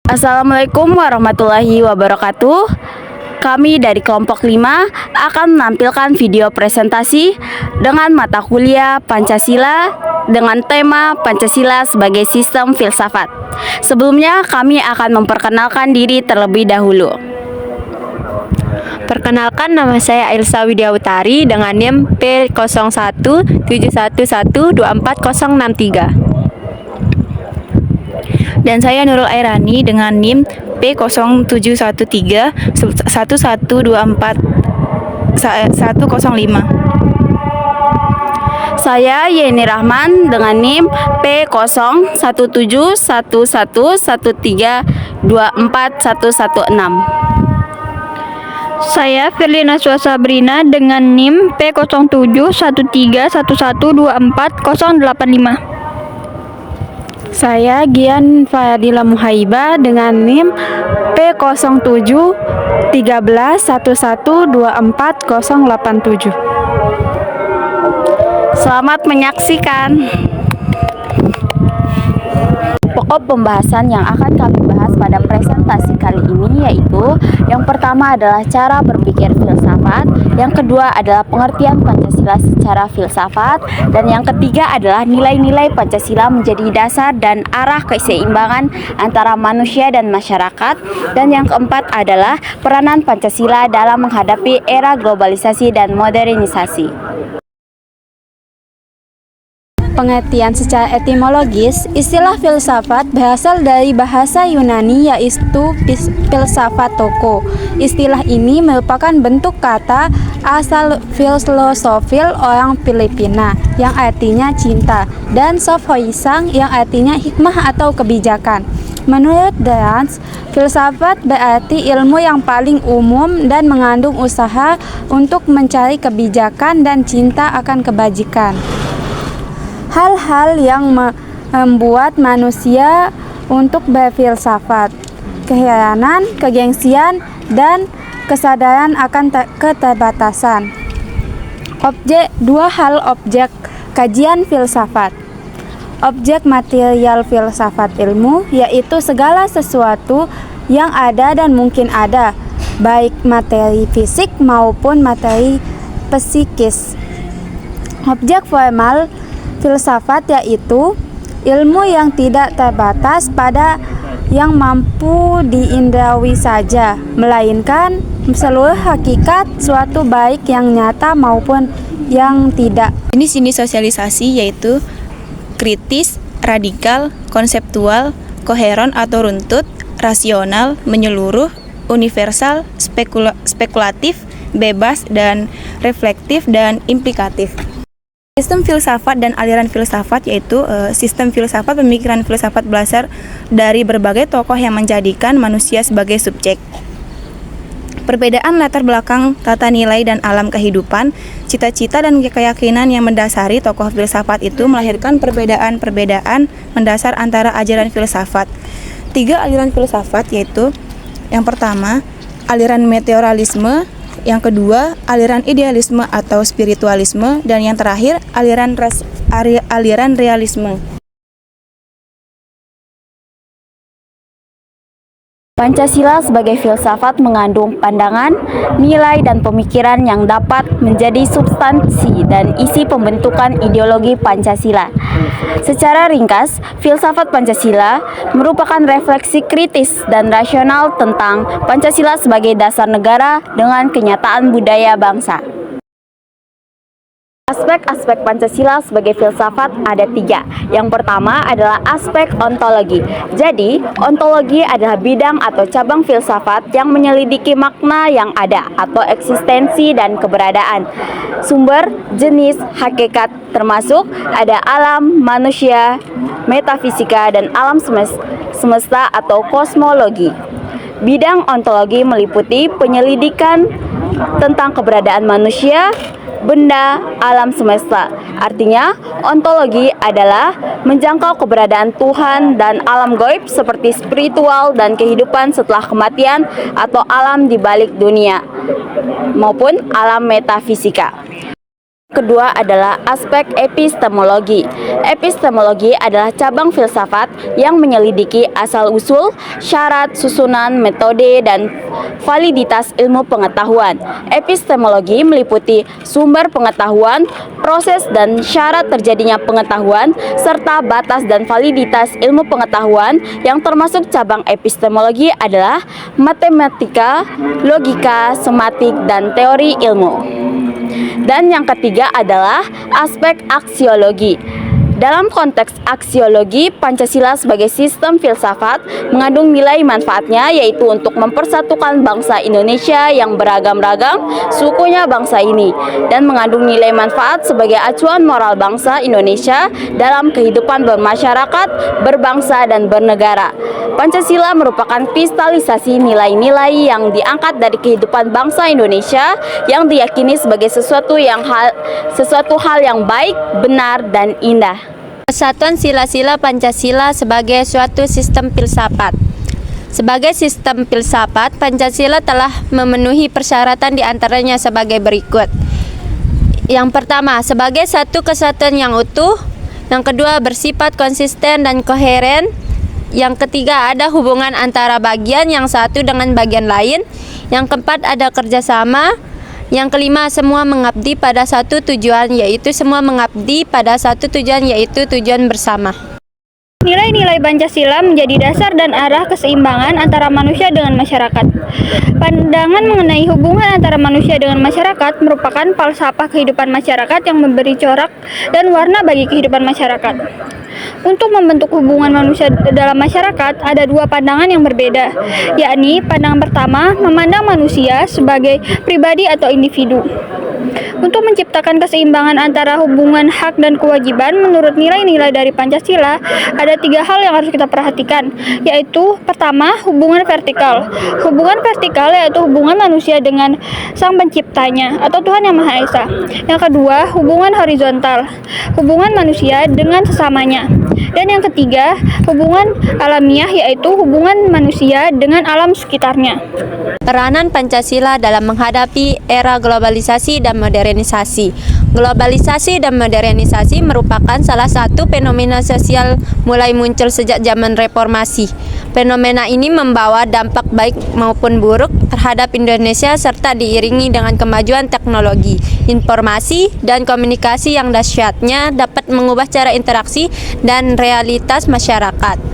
Assalamualaikum warahmatullahi wabarakatuh. Kami dari kelompok 5 akan menampilkan video presentasi dengan mata kuliah Pancasila dengan tema Pancasila sebagai Sistem Filsafat. Sebelumnya kami akan memperkenalkan diri terlebih dahulu. Perkenalkan, nama saya Ailsa Widiautari dengan NIM P0171124063. Dan saya Nurul Airani dengan NIM P071311241005. Saya Yeni Rahman dengan NIM P01171113241116. Saya Firlina Suasabrina dengan NIM P071311241085. Saya Gian Fadila Muhaiba dengan NIM P071311241087. Selamat menyaksikan. Pokok pembahasan yang akan kami bahas pada presentasi kali ini yaitu yang pertama adalah cara berpikir filsafat, yang kedua adalah pengertian Pancasila secara filsafat, dan yang ketiga adalah nilai-nilai Pancasila menjadi dasar dan arah keseimbangan antara manusia dan masyarakat, dan yang keempat adalah peranan Pancasila dalam menghadapi era globalisasi dan modernisasi. Pengertian secara etimologis, istilah filsafat berasal dari bahasa Yunani yaitu filsafotoko. Istilah ini merupakan bentuk kata asal filosofil orang Filipina yang artinya cinta, dan sophoisang yang artinya hikmah atau kebijakan. Menurut Derans, filsafat berarti ilmu yang paling umum dan mengandung usaha untuk mencari kebijakan dan cinta akan kebajikan. Hal-hal yang membuat manusia untuk berfilsafat, keheranan, kegengsian, dan kesadaran akan keterbatasan. Dua hal objek kajian filsafat. Objek material filsafat ilmu, yaitu segala sesuatu yang ada dan mungkin ada, baik materi fisik maupun materi psikis. Objek formal filsafat yaitu ilmu yang tidak terbatas pada yang mampu diindrawi saja, melainkan seluruh hakikat suatu baik yang nyata maupun yang tidak. Jenis-jenis sosialisasi yaitu kritis, radikal, konseptual, koheren atau runtut, rasional, menyeluruh, universal, spekulatif, bebas, dan reflektif dan implikatif. Sistem filsafat dan aliran filsafat yaitu sistem filsafat, pemikiran filsafat berasal dari berbagai tokoh yang menjadikan manusia sebagai subjek. Perbedaan latar belakang, tata nilai dan alam kehidupan, cita-cita dan keyakinan yang mendasari tokoh filsafat itu melahirkan perbedaan-perbedaan mendasar antara ajaran filsafat. 3 aliran filsafat yaitu yang pertama, aliran meteoralisme, yang kedua, aliran idealisme atau spiritualisme, dan yang terakhir, aliran realisme. Pancasila sebagai filsafat mengandung pandangan, nilai, dan pemikiran yang dapat menjadi substansi dan isi pembentukan ideologi Pancasila. Secara ringkas, filsafat Pancasila merupakan refleksi kritis dan rasional tentang Pancasila sebagai dasar negara dengan kenyataan budaya bangsa. Aspek-aspek Pancasila sebagai filsafat ada 3. Yang pertama adalah aspek ontologi. Jadi, ontologi adalah bidang atau cabang filsafat yang menyelidiki makna yang ada atau eksistensi dan keberadaan, sumber, jenis, hakikat, termasuk ada alam, manusia, metafisika, dan alam semesta atau kosmologi. Bidang ontologi meliputi penyelidikan tentang keberadaan manusia, benda, alam semesta. Artinya, ontologi adalah menjangkau keberadaan Tuhan dan alam gaib seperti spiritual dan kehidupan setelah kematian atau alam di balik dunia maupun alam metafisika. Kedua adalah aspek epistemologi. Epistemologi adalah cabang filsafat yang menyelidiki asal-usul, syarat, susunan, metode, dan validitas ilmu pengetahuan. Epistemologi meliputi sumber pengetahuan, proses dan syarat terjadinya pengetahuan, serta batas dan validitas ilmu pengetahuan. Yang termasuk cabang epistemologi adalah matematika, logika, semantik, dan teori ilmu. Dan yang ketiga adalah aspek aksiologi. Dalam konteks aksiologi, Pancasila sebagai sistem filsafat mengandung nilai manfaatnya, yaitu untuk mempersatukan bangsa Indonesia yang beragam-ragam sukunya bangsa ini, dan mengandung nilai manfaat sebagai acuan moral bangsa Indonesia dalam kehidupan bermasyarakat, berbangsa, dan bernegara. Pancasila merupakan kristalisasi nilai-nilai yang diangkat dari kehidupan bangsa Indonesia yang diyakini sebagai sesuatu hal yang baik, benar, dan indah. Kesatuan sila-sila Pancasila sebagai suatu sistem filsafat. Sebagai sistem filsafat, Pancasila telah memenuhi persyaratan diantaranya sebagai berikut. Yang pertama, sebagai satu kesatuan yang utuh. Yang kedua, bersifat konsisten dan koheren. Yang ketiga, ada hubungan antara bagian yang satu dengan bagian lain. Yang keempat, ada kerjasama. Yang kelima, semua mengabdi pada satu tujuan, yaitu tujuan bersama. Nilai-nilai Pancasila menjadi dasar dan arah keseimbangan antara manusia dengan masyarakat. Pandangan mengenai hubungan antara manusia dengan masyarakat merupakan falsafah kehidupan masyarakat yang memberi corak dan warna bagi kehidupan masyarakat. Untuk membentuk hubungan manusia dalam masyarakat, ada dua pandangan yang berbeda, yakni pandangan pertama, memandang manusia sebagai pribadi atau individu. Untuk menciptakan keseimbangan antara hubungan hak dan kewajiban menurut nilai-nilai dari Pancasila, ada tiga hal yang harus kita perhatikan, yaitu pertama, hubungan vertikal. Hubungan vertikal yaitu hubungan manusia dengan Sang Penciptanya atau Tuhan Yang Maha Esa. Yang kedua, hubungan horizontal, hubungan manusia dengan sesamanya. Dan yang ketiga, hubungan alamiah yaitu hubungan manusia dengan alam sekitarnya. Peranan Pancasila dalam menghadapi era globalisasi dan modernisasi. Globalisasi dan modernisasi merupakan salah satu fenomena sosial mulai muncul sejak zaman reformasi. Fenomena ini membawa dampak baik maupun buruk terhadap Indonesia serta diiringi dengan kemajuan teknologi, informasi, dan komunikasi yang dahsyatnya dapat mengubah cara interaksi dan realitas masyarakat.